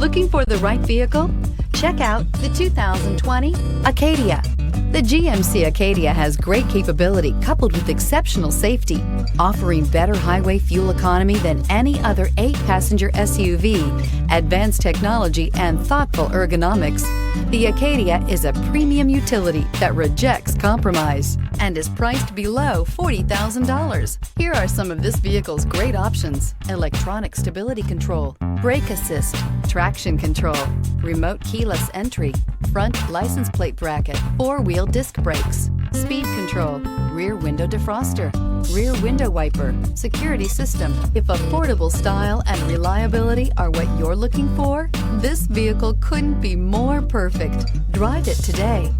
Looking for the right vehicle? Check out the 2020 Acadia. The GMC Acadia has great capability coupled with exceptional safety, offering better highway fuel economy than any other 8-passenger SUV, advanced technology, and thoughtful ergonomics. The Acadia is a premium utility that rejects compromise and is priced below $40,000. Here are some of this vehicle's great options: electronic stability control, brake assist, traction control, remote keyless entry, front license plate bracket, 4-wheel disc brakes, speed control, rear window defroster, rear window wiper, security system. If affordable style and reliability are what you're looking for, this vehicle couldn't be more perfect. Drive it today.